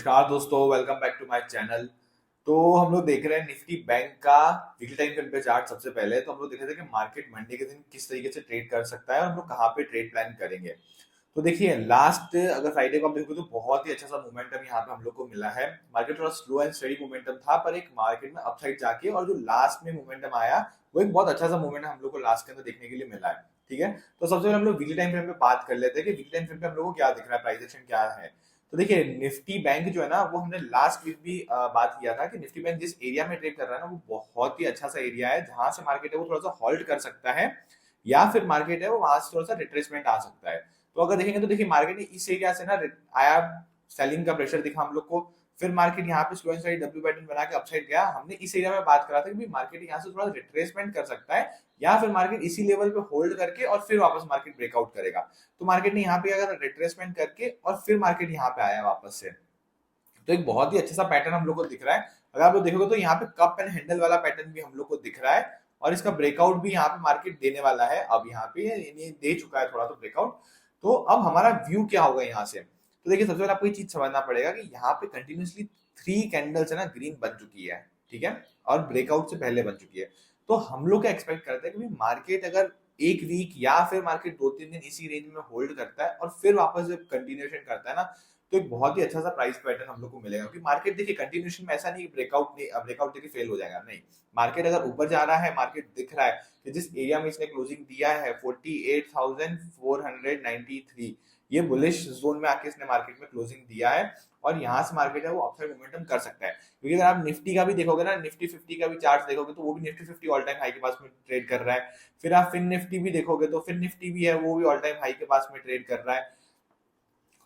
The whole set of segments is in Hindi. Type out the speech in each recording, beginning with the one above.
नमस्कार दोस्तों, welcome back to my channel. तो हम लोग देख रहे हैं निफ्टी बैंक का वीकली टाइम फ्रेम पे चार्ट। सबसे पहले तो हम लोग देख रहे थे कि मार्केट मंडे के दिन किस तरीके से ट्रेड कर सकता है और हम लोग कहाँ पे ट्रेड प्लान करेंगे। तो देखिए, लास्ट अगर फ्राइडे को आप देखोगे तो बहुत ही अच्छा सा मोमेंटम यहाँ पे हम लोग को मिला है। मार्केट थोड़ा स्लो एंड स्टेडी मोमेंटम था, पर एक मार्केट में अपसाइड जाके और जो लास्ट में मोमेंटम आया वो एक बहुत अच्छा सा मोमेंटम हम लोग को लास्ट के अंदर देखने के लिए मिला है। ठीक है, तो सबसे पहले हम लोग वीकली टाइम फ्रेम पे बात कर लेते हैं कि वीकली टाइम फ्रेम पे हम लोग को क्या दिख रहा है, प्राइस एक्शन क्या है। तो देखिए, निफ्टी बैंक जो है ना, वो हमने लास्ट वीक भी बात किया था कि निफ्टी बैंक जिस एरिया में ट्रेड कर रहा है ना, वो बहुत ही अच्छा सा एरिया है जहां से मार्केट है वो थोड़ा सा हॉल्ट कर सकता है, या फिर मार्केट है वो वहां से थोड़ा सा रिट्रेसमेंट आ सकता है। तो अगर देखेंगे तो देखिए, मार्केट ने इस एरिया से ना आया, सेलिंग का प्रेशर दिखा हम लोग को, फिर मार्केट यहाँ पे slow and steady W pattern बना के अपसाइड गया। हमने इस एरिया में बात करा था कि मार्केट यहाँ से थोड़ा रिट्रेसमेंट कर सकता है, या फिर मार्केट इसी लेवल पे होल्ड करके और फिर वापस मार्केट ब्रेकआउट करेगा। तो मार्केट ने यहाँ पे अगर रिट्रेसमेंट करके और फिर मार्केट यहाँ पे आया वापस से, तो एक बहुत ही अच्छा सा पैटर्न हम लोग को दिख रहा है। अगर आप लोग देखोगे तो यहाँ पे कप एंड हैंडल वाला पैटर्न भी हम लोग को दिख रहा है, और इसका ब्रेकआउट भी यहाँ पे मार्केट देने वाला है। अब यहाँ पे ये दे चुका है थोड़ा तो ब्रेकआउट। तो अब हमारा व्यू क्या होगा यहाँ से। तो देखिए, सबसे पहले आपको ये चीज समझना पड़ेगा कि यहाँ पे कंटिन्यूसली 3 कैंडल्स है ना, ग्रीन बन चुकी है। ठीक है, और ब्रेकआउट से पहले बन चुकी है। तो हम लोग क्या एक्सपेक्ट करते हैं कि मार्केट अगर एक वीक या फिर मार्केट 2-3 दिन इसी रेंज में होल्ड करता है और फिर वापस जब कंटिन्यूएशन करता है ना, तो एक बहुत ही अच्छा सा प्राइस पैटर्न हम लोग को मिलेगा। क्योंकि मार्केट देखिए, कंटिन्यूएशन में ऐसा नहीं ब्रेकआउट देके फेल हो जाएगा, नहीं। मार्केट अगर ऊपर जा रहा है, मार्केट दिख रहा है कि जिस एरिया में इसने क्लोजिंग दिया है 48,493, ये बुलिश जोन में आके इसने मार्केट में क्लोजिंग दिया है, और यहाँ से मार्केट है वो अपसाइड मोमेंटम कर सकता है। क्योंकि अगर आप निफ्टी का भी देखोगे ना, निफ्टी 50 का भी चार्ट देखोगे, तो वो भी निफ्टी 50 ऑल टाइम हाई के पास में ट्रेड कर रहा है। फिर आप फिन निफ्टी भी देखोगे तो फिन निफ्टी भी है, वो भी ऑल टाइम हाई के पास में ट्रेड कर रहा है।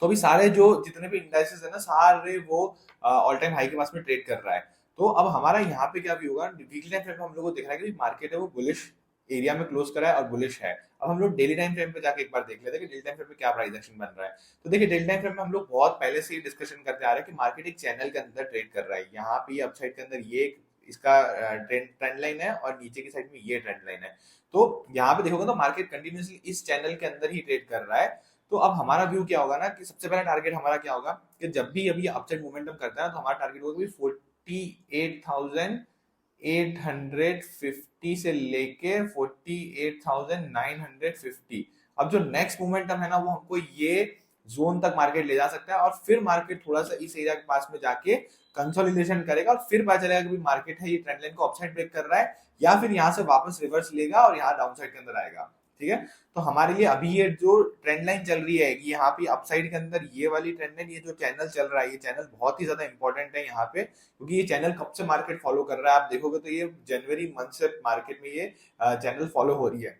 तो अभी सारे जो जितने भी इंडाइसेस है ना, सारे वो ऑल टाइम हाई के पास में ट्रेड कर रहा है। तो अब हमारा यहाँ पे क्या व्यू होगा, वीकली टाइम फ्रेम में हम लोग को दिख रहा है कि मार्केट है वो बुलिश एरिया में क्लोज करा है और बुलिश है। अब हम लोग डेली टाइम फ्रेम पे जाके एक बार देख लेते हैं कि डेली टाइम फ्रेम पे क्या प्राइस एक्शन बन रहा है। तो देखिए, डेली टाइम फ्रेम में हम लोग बहुत पहले से ही डिस्कशन करते आ रहे हैं कि मार्केट एक चैनल के अंदर ट्रेड कर रहा है। यहाँ पे अपसाइड के अंदर ये इसका ट्रेंड लाइन है, और नीचे की साइड में ये ट्रेंड लाइन है। तो यहाँ पे देखोगे तो मार्केट कंटिन्यूसली इस चैनल के अंदर ही ट्रेड कर रहा है। तो अब हमारा व्यू क्या होगा ना, कि सबसे पहला टारगेट हमारा क्या होगा कि जब भी अभी अपसाइड मोमेंटम करता है ना, तो हमारा टारगेट होगा कि 48,850 से लेके 48,950। अब जो नेक्स्ट मोमेंटम है ना, वो हमको ये जोन तक मार्केट ले जा सकता है, और फिर मार्केट थोड़ा सा इस एरिया के पास में जाके कंसोलिडेशन करेगा, और फिर पता चलेगा कि मार्केट है ये ट्रेंड लाइन को अपसाइड ब्रेक कर रहा है, या फिर यहाँ से वापस रिवर्स लेगा और यहाँ डाउन साइड के अंदर आएगा। ठीक है, तो हमारे लिए अभी ये जो ट्रेंड लाइन चल रही है, यहाँ पे अपसाइड के अंदर ये वाली ट्रेंड लाइन, ये जो चैनल चल रहा है, ये चैनल बहुत ही ज्यादा इंपॉर्टेंट है यहाँ पे। क्योंकि ये चैनल कब से मार्केट फॉलो कर रहा है, आप देखोगे तो ये जनवरी मंथ से मार्केट में ये चैनल फॉलो हो रही है।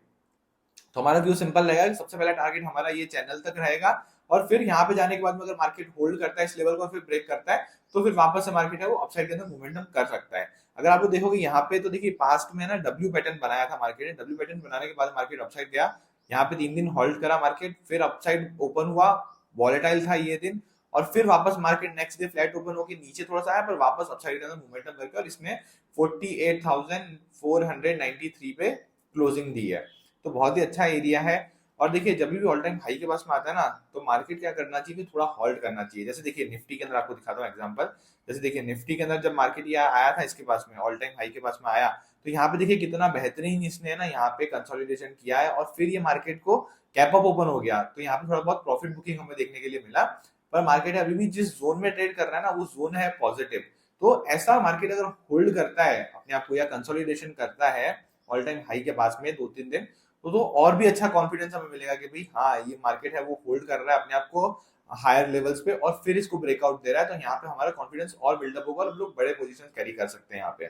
तो हमारा व्यू सिंपल रहेगा कि सबसे पहला टारगेट हमारा ये चैनल तक रहेगा, और फिर यहाँ पे जाने के बाद में अगर मार्केट होल्ड करता है इस लेवल को, फिर ब्रेक करता है, तो फिर वापस से मार्केट है वो अपसाइड के अंदर मोमेंटम कर सकता है। अगर आप लोग देखोगे यहाँ पे, तो देखिए पास्ट में ना डब्ल्यू पैटर्न बनाया था मार्केट ने। डब्ल्यू पैटर्न बनाने के बाद मार्केट अपसाइड गया, यहाँ पे 3 दिन होल्ड करा मार्केट, फिर अपसाइड ओपन हुआ, वॉलेटाइल था ये दिन, और फिर वापस market next day flat open होकर नीचे थोड़ा सा आया, पर वापस अपसाइड के अंदर मोमेंटम करके और इसमें 48,493 पे क्लोजिंग दी है। तो बहुत ही अच्छा एरिया है। और देखिए, जब भी ऑल टाइम हाई के पास में आता है ना, तो मार्केट क्या करना चाहिए कि थोड़ा हॉल्ट करना चाहिए। जैसे देखिए, निफ्टी के अंदर आपको दिखाता हूँ एग्जांपल। जैसे देखिए, निफ्टी के अंदर जब मार्केट ये आया था, इसके पास में ऑल टाइम हाई के पास में आया, तो यहाँ पे देखिए कितना बेहतरीन इसने ना यहाँ पे कंसोलिडेशन किया है, और फिर ये मार्केट को कैप अप ओपन हो गया। तो यहाँ पे थोड़ा बहुत प्रॉफिट बुकिंग हमें देखने के लिए मिला। पर मार्केट अभी भी जिस जोन में ट्रेड कर रहा है ना, वो जोन है पॉजिटिव। तो ऐसा मार्केट अगर होल्ड करता है अपने आप को, या कंसोलिडेशन करता है ऑल टाइम हाई के पास में 2-3 दिन, तो और भी अच्छा कॉन्फिडेंस हमें मिलेगा कि भाई हाँ, ये मार्केट है वो होल्ड कर रहा है अपने आप को हायर लेवल्स पे, और फिर इसको ब्रेकआउट दे रहा है। तो यहाँ पे हमारा कॉन्फिडेंस और बिल्डअप होगा, और हम लोग बड़े पोजीशन कैरी कर सकते हैं यहाँ पे।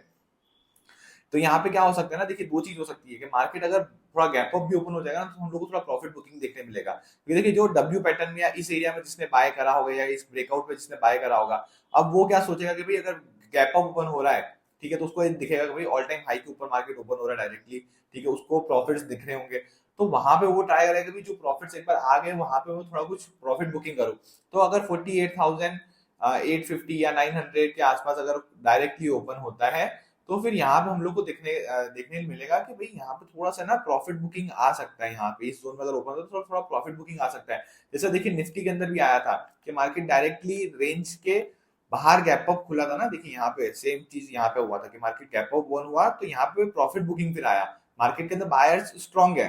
तो यहाँ पे क्या हो सकता है ना, देखिए दो चीज हो सकती है कि मार्केट अगर थोड़ा गैप अप भी ओपन हो जाएगा ना, तो हम लोग को थोड़ा प्रॉफिट बुकिंग देखने मिलेगा। क्योंकि देखिए, जो डब्ल्यू पैटर्न में या इस एरिया में जिसने बाय करा होगा, या इस ब्रेकआउट में जिसने बाय करा होगा, अब वो क्या सोचेगा कि भाई अगर गैप अप ओपन हो रहा है, ठीक है, तो उसको दिखेगा कि भाई ऑल टाइम हाई के ऊपर मार्केट ओपन हो रहा है डायरेक्टली। ठीक है, उसको प्रॉफिट्स दिख रहे होंगे, तो वहां पे वो ट्राई करेगा कि जो प्रॉफिट्स एक बार आ गए, वहां पे वो थोड़ा कुछ प्रॉफिट बुकिंग करूँ। तो अगर 48,850 या 900 के आसपास अगर डायरेक्टली ओपन होता है, तो फिर यहाँ पे हम लोग को देखने मिलेगा कि भाई यहाँ पे थोड़ा सा ना प्रॉफिट बुकिंग आ सकता है। यहाँ पे इस जोन में अगर ओपन हो तो थोड़ा प्रॉफिट बुकिंग आ सकता है। जैसे देखिए, निफ्टी के अंदर भी आया था कि मार्केट डायरेक्टली रेंज के बाहर गैप अप खुला था ना, देखिए यहाँ पे सेम चीज यहाँ पे हुआ था कि मार्केट गैप अप ओपन हुआ तो यहाँ पे प्रॉफिट बुकिंग फिर आया, मार्केट के अंदर बायर्स स्ट्रांग है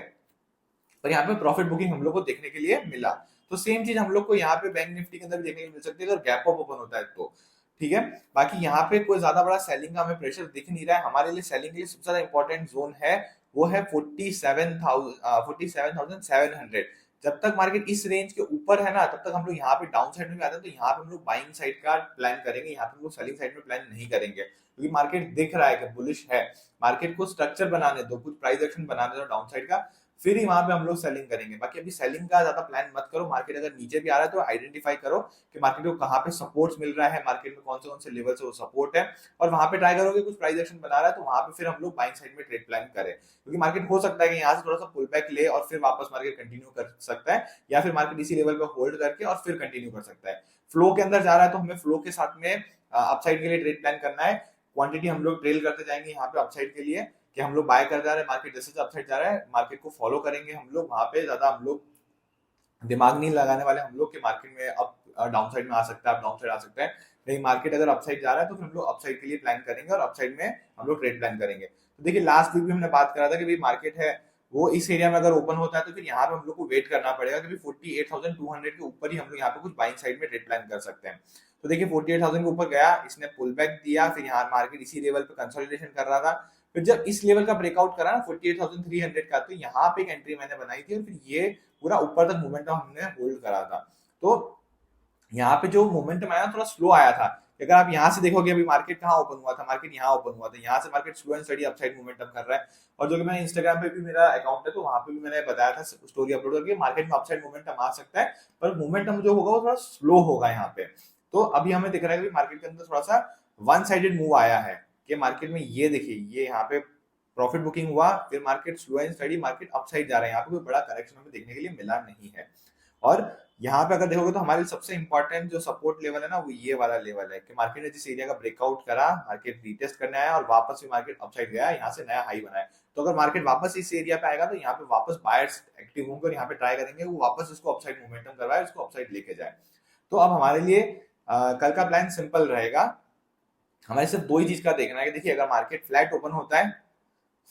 पर यहाँ पे प्रॉफिट बुकिंग हम लोग को देखने के लिए मिला। तो सेम चीज हम लोग को यहाँ पे बैंक निफ्टी के अंदर भी देखने को मिल सकती है अगर गैप अप ओपन होता है तो। ठीक है, बाकी यहाँ पे कोई ज्यादा बड़ा सेलिंग का हमें प्रेशर दिख नहीं रहा है। हमारे लिए सेलिंग के लिए सबसे ज्यादा इंपॉर्टेंट जोन है वो है 47,700। जब तक मार्केट इस रेंज के ऊपर है ना तब तक हम लोग यहाँ पे डाउन साइड में भी आते हैं तो यहाँ पे हम लोग बाइंग साइड का प्लान करेंगे, यहाँ पे हम लोग सेलिंग साइड में प्लान नहीं करेंगे क्योंकि मार्केट दिख रहा है कि बुलिश है। मार्केट को स्ट्रक्चर बनाने दो, कुछ प्राइस एक्शन बनाने दो डाउन साइड का, फिर ही वहां पे हम लोग सेलिंग करेंगे। बाकी अभी सेलिंग का ज्यादा प्लान मत करो। मार्केट अगर नीचे भी आ रहा है तो आइडेंटिफाई करो कि मार्केट को कहाँ पे सपोर्ट्स मिल रहा है, मार्केट में कौन से लेवल से वो सपोर्ट है, और वहां पे ट्राई करोगे कुछ प्राइस एक्शन बना रहा है तो वहां पे फिर हम लोग बाइंग साइड में ट्रेड प्लान करें, क्योंकि मार्केट हो सकता है कि यहाँ से थोड़ा सा पुल बैक ले और फिर वापस मार्केट कंटिन्यू कर सकता है, या फिर मार्केट इसी लेवल पे होल्ड करके और फिर कंटिन्यू कर सकता है। फ्लो के अंदर जा रहा है तो हमें फ्लो के साथ में अपसाइड के लिए ट्रेड प्लान करना है। क्वांटिटी हम लोग ट्रेल करते जाएंगे यहाँ पे अपसाइड के लिए कि हम लोग बाय कर जा रहे हैं, मार्केट जैसे अपसाइड जा रहा है मार्केट को फॉलो करेंगे हम लोग। वहां पे ज्यादा हम लोग दिमाग नहीं लगाने वाले हम लोग कि मार्केट में अप डाउन साइड में आ सकता है, अप डाउन साइड आ सकता है। नहीं, मार्केट अगर अपसाइड जा रहा है तो फिर हम लोग अपसाइड के लिए प्लान करेंगे और अपसाइड में हम लोग ट्रेड प्लान करेंगे। तो देखिए लास्ट वीक भी हमने बात करा था कि भाई मार्केट है वो इस एरिया में अगर ओपन होता है तो फिर यहाँ पे हम लोग को वेट करना पड़ेगा क्योंकि 48,200 के ऊपर ही हम लोग यहाँ पे कुछ बाइंग साइड में ट्रेड प्लान कर सकते हैं। तो देखिए 48,000 के ऊपर गया, इसने पुल बैक दिया, फिर यहाँ मार्केट इसी लेवल पे कंसोलिडेशन कर रहा था। फिर जब इस लेवल का ब्रेकआउट करा ना 48,300 का, तो यहाँ पे एक एंट्री मैंने बनाई थी और फिर ये पूरा ऊपर तक मोमेंटम हमने होल्ड करा था। तो यहाँ पे जो मोमेंटम आया थोड़ा स्लो आया था। अगर आप यहाँ से देखोगे अभी मार्केट कहाँ ओपन हुआ था, मार्केट यहाँ ओपन हुआ था, यहाँ से market slow and study upside momentum कर रहा है। और जो कि मैंने इंस्टाग्राम पे भी मेरा अकाउंट है तो वहां पे भी मैंने बताया था स्टोरी अपलोड करके मार्केट में अपसाइड मोमेंटम आ सकता है, पर मोमेंटम जो होगा वो थोड़ा स्लो होगा यहाँ पे। तो अभी हमें दिख रहा है कि मार्केट के अंदर थोड़ा सा वन साइडेड मूव आया है कि मार्केट में ये देखिए ये यहाँ पे प्रॉफिट बुकिंग हुआ, फिर market slow and study market upside जा रहा है, यहाँ पे कोई बड़ा करेक्शन हमें देखने के लिए मिला नहीं है। और यहाँ पे अगर देखोगे तो हमारे सबसे इंपॉर्टेंट जो सपोर्ट लेवल है ना वो ये वाला लेवल है कि मार्केट ने जिस एरिया का ब्रेकआउट करा, मार्केट रीटेस्ट करने आया और वापस भी मार्केट अपसाइड गया, यहाँ से नया हाई बनाया। तो अगर मार्केट वापस इस एरिया पे आएगा तो यहाँ पे वापस बायर्स एक्टिव होंगे और यहाँ पे ट्राई करेंगे वो वापस इसको अपसाइड मोमेंटम करवाए, इसको अपसाइड लेके जाए। तो अब हमारे लिए कल का प्लान सिंपल रहेगा। हमारे सिर्फ दो ही चीज का देखना है कि देखिए अगर मार्केट फ्लैट ओपन होता है,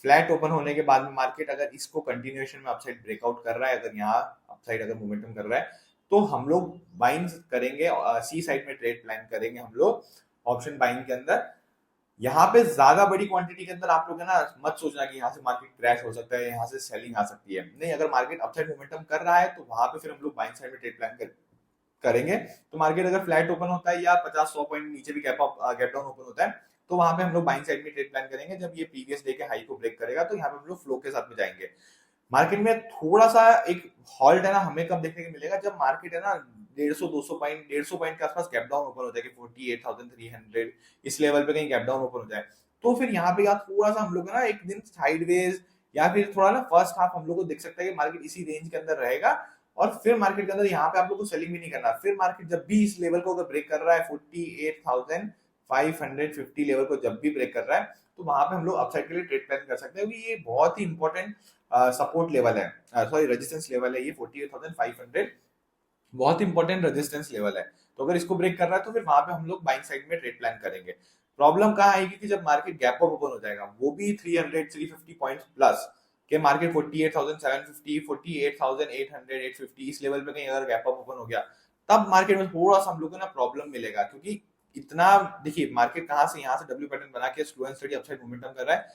फ्लैट ओपन होने के बाद में मार्केट अगर इसको कंटिन्यूएशन में अपसाइड ब्रेकआउट कर रहा है, अगर यहाँ अपसाइड अगर मोमेंटम कर रहा है तो हम लोग बाइंग करेंगे, सी साइड में ट्रेड प्लान करेंगे हम लोग ऑप्शन बाइंग के अंदर। यहाँ पे ज्यादा बड़ी क्वांटिटी के अंदर आप लोग है ना मत सोचना कि यहाँ से मार्केट क्रैश हो सकता है, यहाँ से सेलिंग आ सकती है। नहीं, अगर मार्केट अपसाइड मोमेंटम कर रहा है तो वहां पे फिर हम लोग बाइंग साइड में ट्रेड प्लान करेंगे। तो मार्केट अगर फ्लैट ओपन होता है या 50-100 पॉइंट नीचे भी गैप डाउन ओपन होता है तो वहां पे हम लोग बाइंग साइड में ट्रेड प्लान करेंगे। जब ये प्रीवियस डे के हाई को ब्रेक करेगा तो यहाँ पे हम लोग फ्लो के साथ में जाएंगे। मार्केट में थोड़ा सा एक हॉल्ट है ना हमें कब देखने को मिलेगा, जब मार्केट है ना 150-200 पॉइंट के आसपास गैप डाउन ओपन हो जाए कि 48,300 इस लेवल पे कहीं गैप डाउन ओपन हो जाए तो फिर यहाँ पे या थोड़ा सा हम लोग ना एक दिन साइडवेज या फिर थोड़ा ना फर्स्ट हाफ हम लोग को देख सकता है कि मार्केट इसी रेंज के अंदर रहेगा और फिर मार्केट के अंदर यहाँ पे आप लोग को सेलिंग भी नहीं करना। फिर मार्केट जब भी इस लेवल को अगर ब्रेक कर रहा है 48,550 लेवल को जब भी ब्रेक कर रहा है तो वहां पे हम लोग अपसाइड के लिए ट्रेड प्लान कर सकते हैं क्योंकि ये बहुत ही इंपॉर्टेंट सपोर्ट लेवल है, सॉरी रेजिस्टेंस लेवल है ये 48,500 बहुत इंपॉर्टेंट रेजिस्टेंस लेवल है। तो अगर इसको ब्रेक कर रहा है तो फिर वहां पे हम लोग बाइंग साइड में ट्रेड प्लान करेंगे। प्रॉब्लम कहाँ आएगी कि जब मार्केट गैप अप ओपन हो जाएगा वो भी 300-350 पॉइंट्स प्लस के मार्केट 48,750 48,800 850 इस लेवल पे कहीं अगर गैप अप ओपन हो गया तब मार्केट में थोड़ा सा हम लोग को ना प्रॉब्लम मिलेगा क्योंकि इतना देखिए मार्केट कहाँ से यहाँ से डब्ल्यू पैटर्न बना के slow and study upside momentum कर रहा है।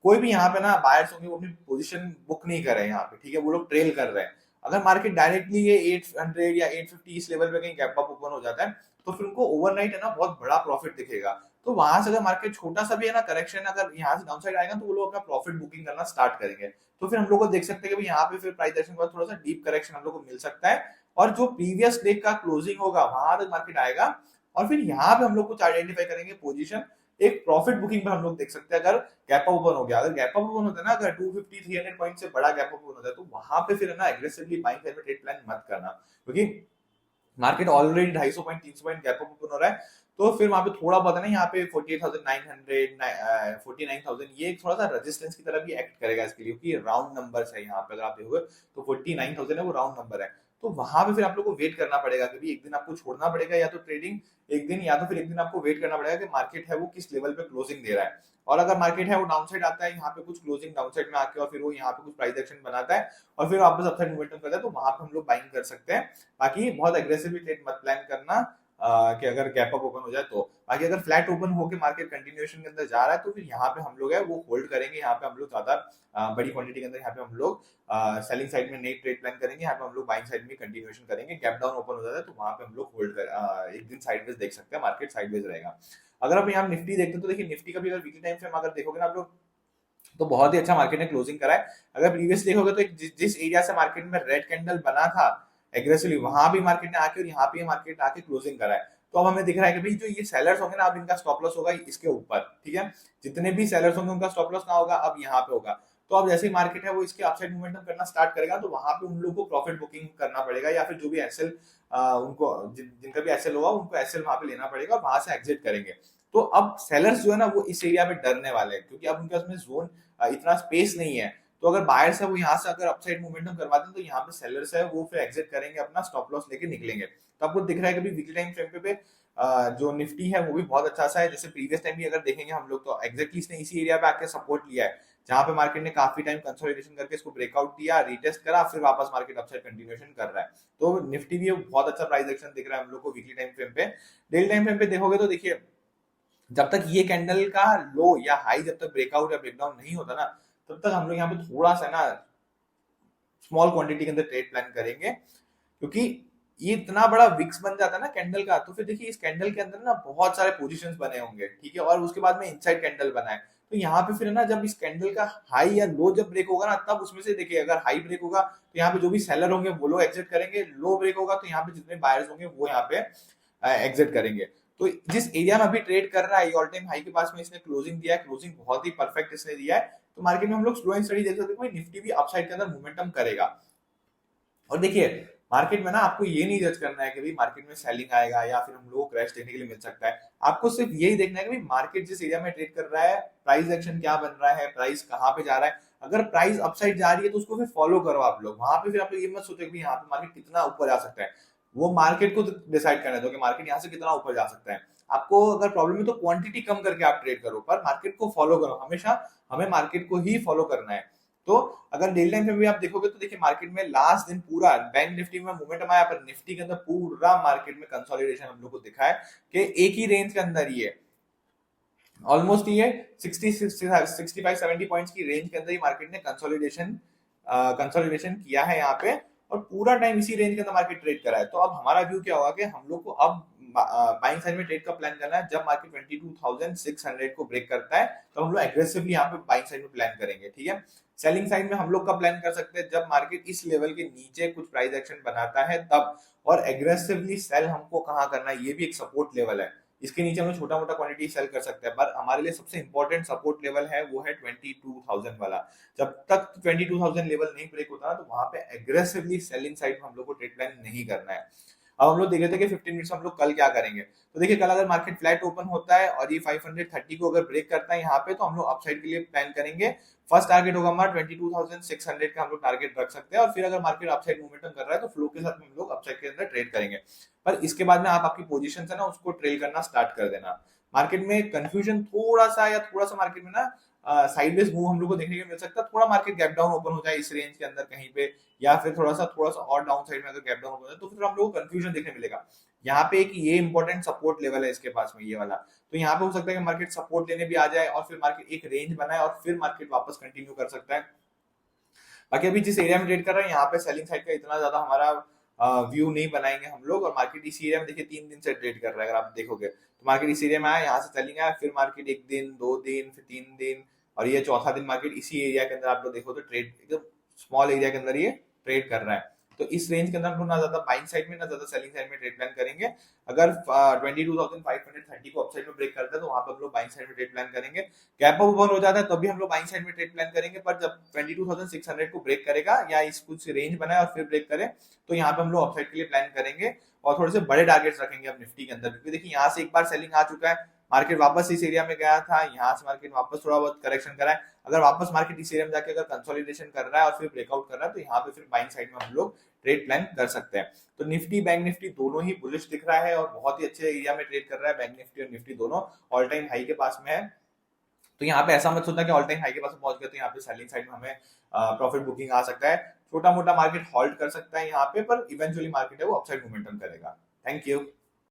कोई भी यहाँ पे ना बायर्स होंगे वो अपनी पोजीशन बुक नहीं कर रहे हैं यहाँ पे, ठीक है, वो लोग ट्रेल कर रहे हैं। अगर मार्केट डायरेक्टली ये 800 या 850 इस लेवल पे कहीं गैप अप ओपन हो जाता है तो फिर उनको ओवरनाइट है ना बहुत बड़ा प्रॉफिट दिखेगा। तो वहां से अगर मार्केट छोटा सा भी है ना करेक्शन अगर यहाँ से डाउन साइड आएगा तो वो लोग अपना प्रॉफिट बुकिंग करना स्टार्ट करेंगे। तो फिर हम लोग को देख सकते हैं कि यहाँ पे फिर प्राइस एक्शन के बाद थोड़ा सा डीप करेक्शन हम लोग को मिल सकता है और जो प्रीवियस डे का क्लोजिंग होगा वहां तक मार्केट आएगा और फिर यहाँ पे हम लोग कुछ आइडेंटिफाई करेंगे पोजीशन, एक प्रॉफिट बुकिंग पर हम लोग देख सकते हैं। अगर गैप अप ओपन हो गया, अगर गैप अप ओपन होता है ना अगर 250-300 पॉइंट से बड़ा गैप अप ओपन होता है तो वहां पे फिर है ना एग्रेसिवली बाइंग साइड में ट्रेड प्लान मत करना क्योंकि market already 250 point 300 point gap up open हो रहा है। तो फिर वहां पे थोड़ा बहुत है ना यहाँ पे 48,900 49,000 ये थोड़ा सा रेजिस्टेंस की तरह भी एक्ट करेगा इसके लिए क्योंकि राउंड नंबर है यहाँ पे अगर आप देखोगे तो 49,000 है वो राउंड नंबर है। तो वहां पे फिर आप लोग को वेट करना पड़ेगा कि एक दिन आपको छोड़ना पड़ेगा या तो ट्रेडिंग एक दिन, या तो फिर एक दिन आपको वेट करना पड़ेगा कि मार्केट है वो किस लेवल पे क्लोजिंग दे रहा है। और अगर मार्केट है वो डाउन साइड आता है यहाँ पे कुछ क्लोजिंग डाउन साइड में आके और फिर वो यहाँ पे कुछ प्राइस एक्शन बनाता है और फिर वापस अपसाइड मोमेंटम करता है, तो वहां पे हम लोग बाइंग कर सकते हैं। बाकी बहुत एग्रेसिवली ट्रेड मत प्लान करना कि अगर गैप अप ओपन हो जाए तो। बाकी अगर फ्लैट ओपन होकर मार्केट कंटिन्यूएशन के अंदर जा रहा है तो फिर यहाँ पे हम लोग है वो होल्ड करेंगे। यहाँ पे हम लोग ज्यादा बड़ी क्वांटिटी के अंदर यहाँ पे हम लोग सेलिंग साइड में नई ट्रेड प्लान करेंगे। यहाँ पे हम लोग बाइंग साइड में कंटिन्यूएशन करेंगे। गैप डाउन ओपन हो जाता है तो वहां पे हम लोग होल्ड कर एक दिन साइडवेज देख सकते हैं, मार्केट साइडवेज रहेगा। अगर आप यहाँ निफ्टी देखते हैं तो देखिए निफ्टी का भी अगर वीकली टाइम फ्रेम अगर देखोगे ना आप लोग तो बहुत ही अच्छा मार्केट ने क्लोजिंग करा है। अगर प्रीवियस देखोगे तो जिस एरिया से मार्केट में रेड कैंडल बना था एग्रेसिवली, वहां भी मार्केट ने आके और यहाँ पे मार्केट आके क्लोजिंग करा है। तो अब हमें दिख रहा है कि भाई जो ये सेलर्स होंगे ना, अब इनका स्टॉप लॉस होगा इसके ऊपर, ठीक है। जितने भी सेलर्स होंगे उनका स्टॉप लॉस कहाँ होगा, अब यहाँ पे होगा। तो अब जैसे ही मार्केट है वो इसके अपसाइड मूवमेंटम करना स्टार्ट करेगा तो वहां पे उन लोगों को प्रॉफिट बुकिंग करना पड़ेगा, या फिर जो भी एसएल उनको जिनका भी एसएल होगा उनको एसएल वहां पे लेना पड़ेगा और वहां से एग्जिट करेंगे। तो अब सेलर्स जो है ना वो इस एरिया पे डरने वाले हैं क्योंकि अब उनके पास में जोन इतना स्पेस नहीं है। तो अगर बायर्स है वो यहाँ से अगर अपसाइड मूवमेंटम करवाते हैं तो यहाँ पे सेलर्स है वो फिर एग्जिट करेंगे, अपना स्टॉप लॉस लेके निकलेंगे। तो आपको दिख रहा है कि वीकली टाइम फ्रेम पे जो निफ्टी है वो भी बहुत अच्छा सा है। जैसे प्रीवियस टाइम भी अगर देखेंगे हम लोग तो एग्जैक्टली इसने इसी एरिया पे आके सपोर्ट लिया है जहां पे मार्केट ने काफी टाइम कंसोलिडेशन करके इसको ब्रेकआउट दिया, रीटेस्ट करा, फिर वापस मार्केट अपसाइड कंटिन्यूएशन कर रहा है। तो निफ्टी भी बहुत अच्छा प्राइस एक्शन दिख रहा है हम लोग को वीकली टाइम फ्रेम पे। डेली टाइम फ्रेम पे देखोगे तो देखिए जब तक ये कैंडल का लो या हाई जब तक ब्रेकआउट या ब्रेकडाउन नहीं होता ना तब तक हम लोग यहाँ पे थोड़ा सा ना स्मॉल क्वांटिटी के अंदर ट्रेड प्लान करेंगे, क्योंकि ये इतना बड़ा विक्स बन जाता है ना कैंडल का। तो फिर देखिए इस कैंडल के अंदर ना बहुत सारे पोजीशंस बने होंगे, ठीक है, और उसके बाद में इनसाइड कैंडल बना है। तो यहाँ पे फिर ना जब इस कैंडल का हाई या लो जब ब्रेक होगा ना तब उसमें से देखिए अगर हाई ब्रेक होगा तो यहाँ पे जो भी सेलर होंगे वो लोग एग्जिट करेंगे, लो ब्रेक होगा तो यहाँ पे जितने बायर्स होंगे वो यहाँ पे एग्जिट करेंगे। तो जिस एरिया में अभी ट्रेड कर रहा है ऑल टाइम हाई के पास में इसने क्लोजिंग दिया है, क्लोजिंग बहुत ही परफेक्ट इसने दिया है। तो मार्केट में हम लोग स्लो एंड स्टडी देख सकते हैं, निफ्टी भी अपसाइड के अंदर मोमेंटम करेगा। और देखिए मार्केट में ना आपको ये नहीं जज करना है कि भाई मार्केट में सेलिंग आएगा या फिर हम लोग को क्रैश देखने के लिए मिल सकता है। आपको सिर्फ यही देखना है कि भाई मार्केट जिस एरिया में ट्रेड कर रहा है प्राइस एक्शन क्या बन रहा है, प्राइस कहाँ पे जा रहा है। अगर प्राइस अपसाइड जा रही है तो उसको फिर फॉलो करो आप लोग। वहां पे फिर आप लोग ये मत सोचो कि यहाँ पे मार्केट कितना ऊपर जा सकता है, वो मार्केट को डिसाइड करने दो कि मार्केट यहाँ से कितना ऊपर जा सकता है। आपको अगर प्रॉब्लम है तो क्वांटिटी कम करके आप ट्रेड करो पर मार्केट को फॉलो करो। हमेशा हमें मार्केट को ही फॉलो करना है। तो अगर डेली टाइम में भी आप देखोगे तो देखिए मार्केट में लास्ट दिन पूरा बैंक निफ्टी में मोमेंटम आया पर निफ्टी के अंदर पूरा मार्केट में कंसोलिडेशन हम लोग को दिखा है कि एक ही रेंज के अंदर ही है, ऑलमोस्ट ये 65-70 पॉइंट्स की रेंज के अंदर ही मार्केट ने कंसोलिडेशन किया है यहाँ पे और पूरा टाइम इसी रेंज के अंदर मार्केट ट्रेड करा है। तो अब हमारा व्यू क्या होगा कि हम लोग को अब बाइंग साइड में ट्रेड का प्लान करना है। जब मार्केट 22,600 को ब्रेक करता है तो हम लोग एग्रेसिवली यहाँ पे बाइंग साइड में प्लान करेंगे, ठीक है। सेलिंग साइड में हम लोग का प्लान कर सकते हैं जब मार्केट इस लेवल के नीचे कुछ प्राइस एक्शन बनाता है तब, और एग्रेसिवली सेल हमको कहाँ करना है, ये भी एक सपोर्ट लेवल है। इसके नीचे हम छोटा मोटा क्वांटिटी सेल कर सकते हैं पर हमारे लिए सबसे इंपॉर्टेंट सपोर्ट लेवल है वो है 22,000 वाला। जब तक 22,000 लेवल नहीं ब्रेक होता ना तो वहां पे एग्रेसिवली सेलिंग साइड में हम लोग को ट्रेड प्लान नहीं करना है। अब हम लोग देख रहे थे कि 15 मिनट्स हम लोग कल क्या करेंगे। तो देखिए कल अगर मार्केट फ्लैट ओपन होता है और ये 530 को अगर ब्रेक करता है यहाँ पे तो हम लोग अपसाइड के लिए प्लान करेंगे। फर्स्ट टारगेट होगा हमारा 22,600 का हम लोग टारगेट रख सकते हैं और फिर अगर मार्केट अपसाइड मूवमेंटम कर रहा है तो फ्लो के साथ हम लोग अपसाइड के अंदर ट्रेड करेंगे। पर इसके बाद में आप आपकी पोजीशन है ना उसको ट्रेल करना स्टार्ट कर देना। मार्केट में कंफ्यूजन थोड़ा सा मार्केट में ना साइडवेज मूव हम लोग को देखने को मिल सकता है। थोड़ा मार्केट गैप डाउन ओपन हो जाए इस रेंज के अंदर कहीं पे या फिर थोड़ा सा और डाउन साइड में अगर गैप डाउन ओपन हो जाए तो फिर हम लोग को कंफ्यूजन देखने मिलेगा। यहाँ पे एक ये इंपॉर्टेंट सपोर्ट लेवल है इसके पास में ये वाला। तो यहाँ पे हो सकता है कि मार्केट सपोर्ट लेने भी आ जाए और फिर मार्केट एक रेंज बनाए और फिर मार्केट वापस कंटिन्यू कर सकता है। बाकी अभी जिस एरिया में ट्रेड कर रहे हैं यहाँ पे सेलिंग साइड का इतना ज्यादा हमारा व्यू नहीं बनाएंगे हम लोग। और मार्केट इस एरिया में देखिए 3 दिन से ट्रेड कर रहा है। अगर आप देखोगे तो मार्केट इस एरिया में आया, यहाँ से सेलिंग आया, फिर मार्केट 1 दिन 2 दिन फिर 3 दिन और ये चौथा दिन मार्केट इसी एरिया के अंदर आप लोग देखो तो ट्रेड एकदम स्मॉल एरिया के अंदर ये ट्रेड कर रहा है। तो इस रेंज के अंदर हम लोग ना ज्यादा बाइंग साइड में ना ज्यादा सेलिंग साइड में ट्रेड प्लान करेंगे। अगर 22,530 को अपसाइड में ब्रेक करता है तो वहां पर हम लोग बाइंग साइड में ट्रेड प्लान करेंगे। गैप अप ओपन हो जाता है तब भी हम लोग बाइंग साइड में ट्रेड प्लान करेंगे। पर जब 22,600 को ब्रेक करेगा या इस कुछ रेंज बनाए और फिर ब्रेक करे तो यहाँ पे हम लोग अपसाइड के लिए प्लान करेंगे और थोड़े से बड़े टारगेट्स रखेंगे अब निफ्टी के अंदर, क्योंकि देखिए यहाँ से एक बार सेलिंग आ चुका है मार्केट वापस इस एरिया में गया था, यहाँ से मार्केट वापस थोड़ा बहुत करेक्शन करा है, अगर वापस मार्केट इस एरिया में जाके अगर कंसोलिडेशन कर रहा है और फिर ब्रेकआउट कर रहा है तो यहाँ पे फिर बाइंग साइड में हम लोग ट्रेड प्लान कर सकते हैं। तो निफ्टी बैंक निफ्टी दोनों ही बुलिश दिख रहा है और बहुत ही अच्छे एरिया में ट्रेड कर रहा है, बैंक निफ्टी और निफ्टी दोनों ऑल टाइम हाई के पास में है। तो यहाँ पे ऐसा मत सोचना कि ऑल टाइम हाई के पास में पहुंच गया तो यहाँ पे सेलिंग साइड में हमें प्रॉफिट बुकिंग आ सकता है। छोटा मोटा मार्केट हॉल्ट कर सकता है यहाँ पे, पर इवेंचुअली मार्केट है वो अपसाइड मोमेंटम करेगा। Thank you.